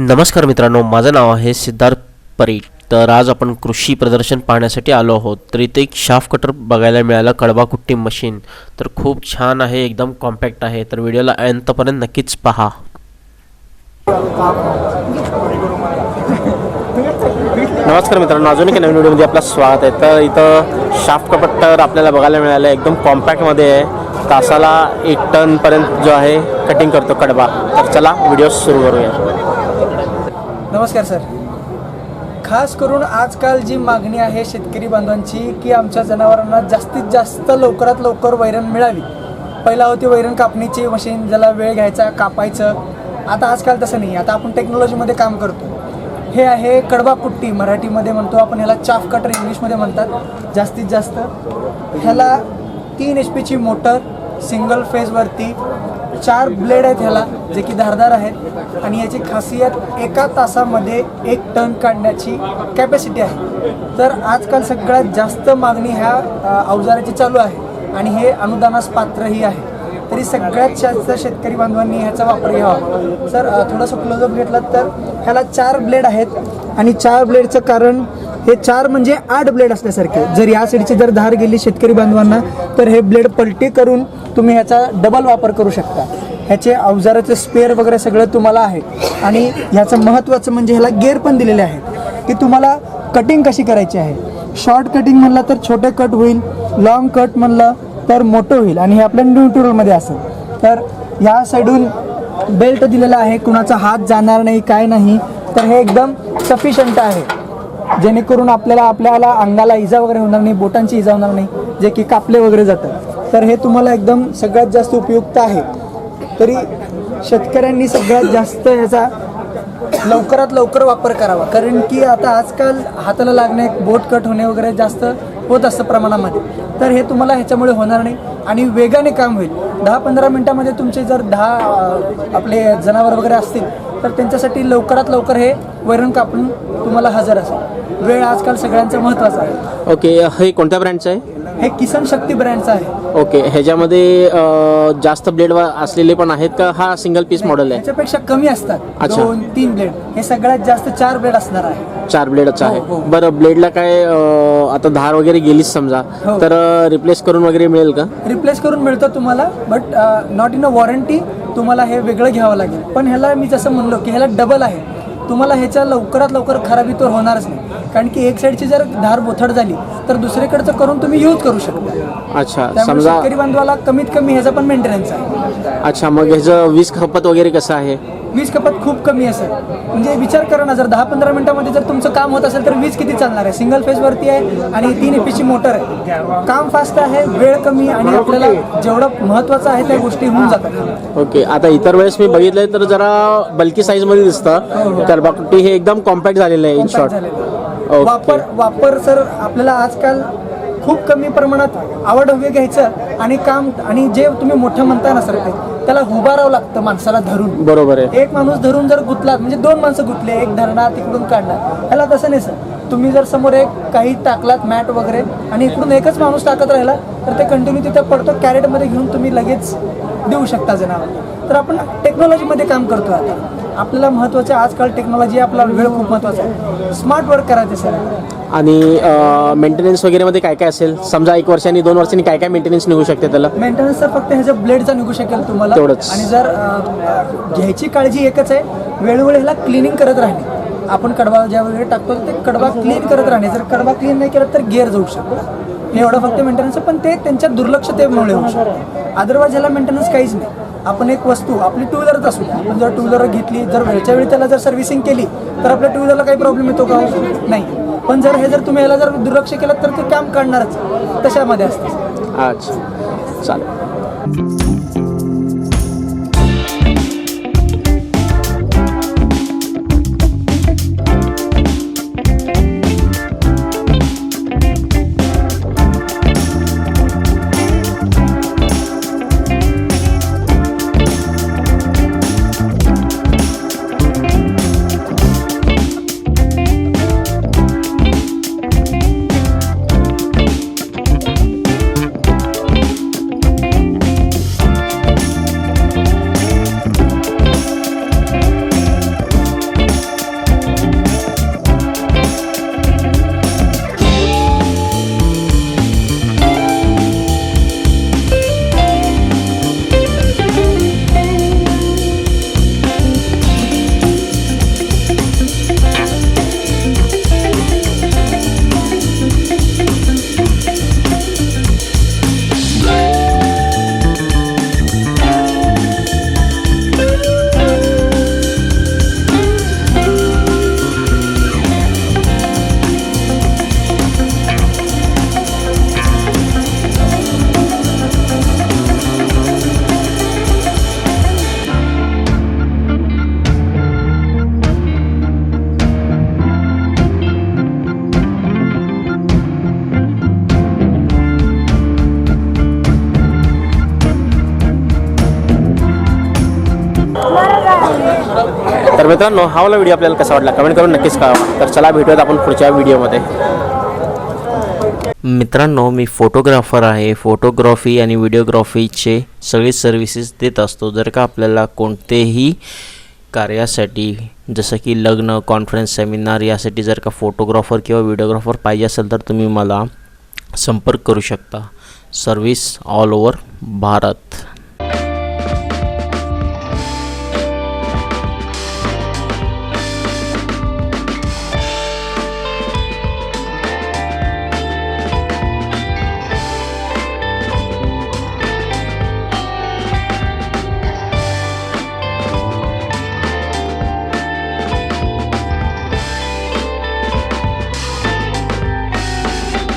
नमस्कार मित्रांनो, माझं नाव आहे सिद्धार्थ परीट. तर आज आपण कृषी प्रदर्शन पाहण्यासाठी आलो आहोत. तर इथे एक शाफ्ट कटर बघायला मिळालं, कडबा कुट्टी मशीन. तर खूप छान आहे, एकदम कॉम्पॅक्ट आहे. तर व्हिडिओला अंतपर्यंत नक्कीच पहा. नमस्कार मित्रांनो, अजून एक नवीन व्हिडिओमध्ये आपलं स्वागत आहे. तर इथं शाफ्ट कटर आपल्याला बघायला मिळालं, एकदम कॉम्पॅक्टमध्ये आहे. तासाला 1 टनपर्यंत जो आहे कटिंग करतो कडबा. तर चला व्हिडिओ सुरू करूया. नमस्कार सर. खास करून आजकाल जी मागणी आहे शेतकरी बांधवांची की आमच्या जनावरांना जास्तीत जास्त लवकरात लवकर वैरण मिळावी. पहिला होती वैरण कापणीची मशीन, ज्याला वेळ घ्यायचा कापायचं. आता आजकाल तसं नाही. आता आपण टेक्नॉलॉजीमध्ये काम करतो. हे आहे कडबा कुट्टी, मराठीमध्ये म्हणतो आपण, ह्याला चाफ कटर इंग्लिशमध्ये म्हणतात. जास्तीत जास्त ह्याला 3 HP मोटर, सिंगल फेजवरती 4 ब्लेड आहेत ह्याला, जे की धारदार आहेत. आणि याची खासियत एका तासामध्ये 1 टन काढण्याची कॅपॅसिटी आहे. तर आजकाल सगळ्यात जास्त मागणी ह्या अवजाराची चालू आहे आणि हे अनुदानास पात्रही आहे. तरी सगळ्यात जास्त शेतकरी बांधवांनी ह्याचा वापर घ्यावा. सर थोडंसं क्लोजअप घेतलं तर ह्याला 4 ब्लेड आहेत. आणि 4 ब्लेडचं कारण, हे 4 म्हणजे 8 ब्लेड असल्यासारखे. जर या साईडची जर धार गेली शेतकरी बांधवांना, तर हे ब्लेड पलटी करून तुम्ही ह्याचा डबल वापर करू शकता. ह्याचे अवजाराचे स्पेअर वगैरे सगळं तुम्हाला आहे. आणि ह्याचं महत्त्वाचं म्हणजे ह्याला गेअर पण दिलेले आहेत की तुम्हाला कटिंग कशी करायची आहे. शॉर्ट कटिंग म्हणलं तर छोटे कट होईल, लॉंग कट म्हणलं तर मोठं होईल. आणि हे आपल्या न्यूट्रलमध्ये असेल. तर ह्या साईडून बेल्ट दिलेला आहे, कुणाचा हात जाणार नाही, काय नाही. तर हे एकदम सफिशियंट आहे, जेणेकरून आपल्याला अंगाला इजा वगैरे होणार नाही, बोटांची इजा होणार नाही, जे की कापले वगैरे जातात. तर हे तुम्हाला एकदम सगळ्यात जास्त उपयुक्त आहे. तरी शेतकऱ्यांनी सगळ्यात जास्त ह्याचा लवकरात लवकर वापर करावा. कारण की आता आजकाल हाताला लागणे, बोट कट होणे वगैरे जास्त होत असतं प्रमाणामध्ये. तर हे तुम्हाला ह्याच्यामुळे होणार नाही आणि वेगाने काम होईल. 10-15 मिनटामध्ये तुमचे जर 10 आपले जनावर वगैरे असतील तर त्यांच्यासाठी लवकरात लवकर हे वैरण कापून तुम्हाला हजर असेल. वेळ आजकाल सगळ्यांचा महत्त्वाचा आहे. ओके, हे कोणत्या ब्रँडचं आहे? हे किसन शक्ती ब्रँडचं आहे. ओके, ह्याच्यामध्ये जास्त ब्लेड असलेले पण आहेत का? हा सिंगल पीस मॉडेल आहे? त्याच्यापेक्षा कमी असतात. अच्छा. 2-3 ब्लेड. हे सगळ्यात जास्त 4 ब्लेड असणार आहे. 4 ब्लेडच आहे. हो. बरं, ब्लेडला काय आता धार वगैरे गेलीच समजा, हो. तर रिप्लेस करून वगैरे मिळेल का? रिप्लेस करून मिळतं तुम्हाला, but not in a warranty. तुम्हाला हे वेगळं घ्यावं लागेल. पण ह्याला मी जसं म्हणलो की ह्याला डबल आहे. तुम्हाला ह्याच्या लवकरात लवकर खराबी तर होणारच नाही. कारण की एक साईडची जर धार बोथड झाली तर दुसरीकडचं करून तुम्ही यूज करू शकता. अच्छा, त्यामुळे समजा शेतकरी बांधवाला कमीत कमी ह्याचा पण मेंटेनन्स आहे. अच्छा, मग ह्याचं वीज खपत वगैरे कसं आहे? वीज खपत खूप कमी असेल. म्हणजे विचार करा ना, जर 10-15 मिनिटामध्ये जर तुमचं काम होत असेल तर वीज किती चालणार आहे? सिंगल फेजवरती आहे आणि 3 HP मोटर आहे. काम फास्ट आहे, वेळ कमी, आणि आपल्याला जेवढं महत्त्वाचं आहे त्या गोष्टी होऊन जातात. ओके, आता इतर वेळेस मी बघितलंय तर जरा बल्की साईजमध्ये दिसतं. कडबाकुट्टी हे एकदम कॉम्पॅक्ट झालेलं आहे इन शॉर्ट. वापर सर आपल्याला आजकाल खूप कमी प्रमाणात आवड हवी घ्यायचं आणि काम, आणि जे तुम्ही मोठं म्हणता ना सर, त्याला उभारावं लागतं माणसाला धरून. बरोबर आहे. एक माणूस धरून जर गुतलात म्हणजे 2 माणसं गुतले, एक धरणार तिकडून काढणार. ह्याला तसं नाही सर. तुम्ही जर समोर एक काही टाकलात मॅट वगैरे आणि इकडून एकच माणूस टाकत राहिला तर ते कंटिन्यू तिथे पडतो. कॅरेटमध्ये घेऊन तुम्ही लगेच देऊ शकता जनावर. तर आपण टेक्नॉलॉजीमध्ये काम करतो. आता आपल्याला महत्त्वाचं आजकाल टेक्नॉलॉजी, आपला वेळ खूप महत्त्वाचा आहे. स्मार्ट वर्क करायचं सर. आणि मेंटेनन्स वगैरेमध्ये काय काय असेल? समजा 1 वर्षांनी 2 वर्षांनी काय काय मेंटेनन्स निघू शकते त्याला? मेंटेनन्स तर फक्त ह्याच्या ब्लेडचा निघू शकेल तुम्हाला तेवढंच. आणि जर घ्यायची काळजी एकच आहे, वेळोवेळी ह्याला क्लिनिंग करत राहणे. आपण कडबा ज्या वगैरे टाकतो ते कडबा क्लीन करत राहणे. जर कडबा क्लीन नाही केलं तर गिअर जाऊ शकतो. हे एवढं फक्त मेंटेनन्स आहे, पण ते त्यांच्या दुर्लक्षतेमुळे होऊ शकतं. अदरवाईज ह्याला मेंटेनन्स काहीच नाही. आपण एक वस्तू, आपली 2 व्हीलरच असू द्या, आपण जर 2 व्हीलर घेतली, जर वेळच्या वेळी त्याला जर सर्व्हिसिंग केली तर आपल्या 2 व्हीलरला काही प्रॉब्लेम येतो का? नाही. पण जर तुम्ही याला जर दुर्लक्ष केलं तर ते काम काढणारच. तशामध्ये असतं. अच्छा, चालेल. मित्रांनो हा वाला व्हिडिओ आपल्याला कसा वाटला कमेंट करून नक्कीच कळवा. तर चला भेटूयात आपण पुढच्या व्हिडिओमध्ये. मित्रांनो मी फोटोग्राफर आहे. फोटोग्राफी आणि व्हिडिओग्राफीचे सगळे सर्व्हिसेस देत असतो. जर का आपल्याला कोणतेही कार्यासाठी जसं की लग्न, कॉन्फरन्स, सेमिनार यासाठी जर का फोटोग्राफर किंवा व्हिडिओग्राफर पाहिजे असेल तर तुम्ही मला संपर्क करू शकता. Service all over Bharat.